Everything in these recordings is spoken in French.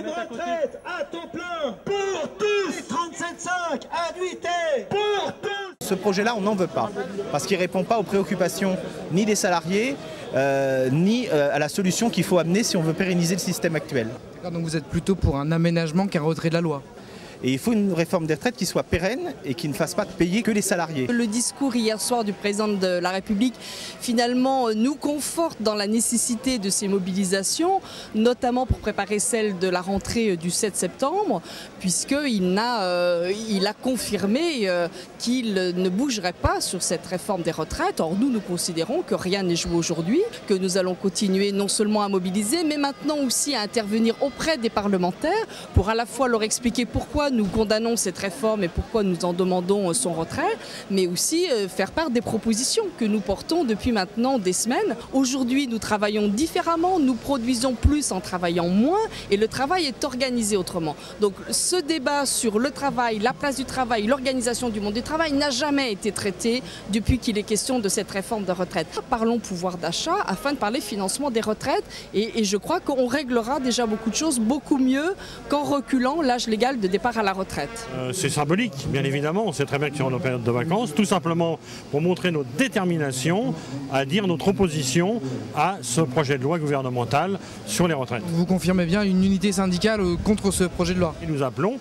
Une retraite à taux plein pour tous. 37,5 annuités pour tous. Ce projet-là, on n'en veut pas, parce qu'il ne répond pas aux préoccupations ni des salariés, ni à la solution qu'il faut amener si on veut pérenniser le système actuel. Donc vous êtes plutôt pour un aménagement qu'un retrait de la loi? Et il faut une réforme des retraites qui soit pérenne et qui ne fasse pas payer que les salariés. Le discours hier soir du président de la République finalement nous conforte dans la nécessité de ces mobilisations, notamment pour préparer celle de la rentrée du 7 septembre, puisqu'il a confirmé qu'il ne bougerait pas sur cette réforme des retraites. Or nous considérons que rien n'est joué aujourd'hui, que nous allons continuer non seulement à mobiliser, mais maintenant aussi à intervenir auprès des parlementaires pour à la fois leur expliquer pourquoi nous condamnons cette réforme et pourquoi nous en demandons son retrait, mais aussi faire part des propositions que nous portons depuis maintenant des semaines. Aujourd'hui, nous travaillons différemment, nous produisons plus en travaillant moins et le travail est organisé autrement. Donc ce débat sur le travail, la place du travail, l'organisation du monde du travail n'a jamais été traité depuis qu'il est question de cette réforme de retraite. Parlons pouvoir d'achat afin de parler financement des retraites et je crois qu'on réglera déjà beaucoup de choses beaucoup mieux qu'en reculant l'âge légal de départ à la retraite. C'est symbolique, bien évidemment, on sait très bien que sur nos périodes de vacances, tout simplement pour montrer notre détermination à dire notre opposition à ce projet de loi gouvernemental sur les retraites. Vous confirmez bien une unité syndicale contre ce projet de loi? Et nous appelons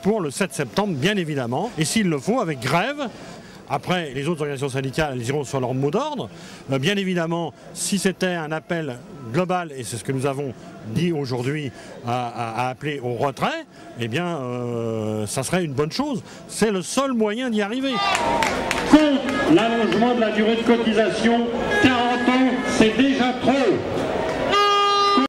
pour le 7 septembre, bien évidemment, et s'il le faut, avec grève. Après, les autres organisations syndicales, elles iront sur leur mot d'ordre. Bien évidemment, si c'était un appel global, et c'est ce que nous avons dit aujourd'hui, à appeler au retrait, eh bien, ça serait une bonne chose. C'est le seul moyen d'y arriver. Contre l'allongement de la durée de cotisation, 40 ans, c'est déjà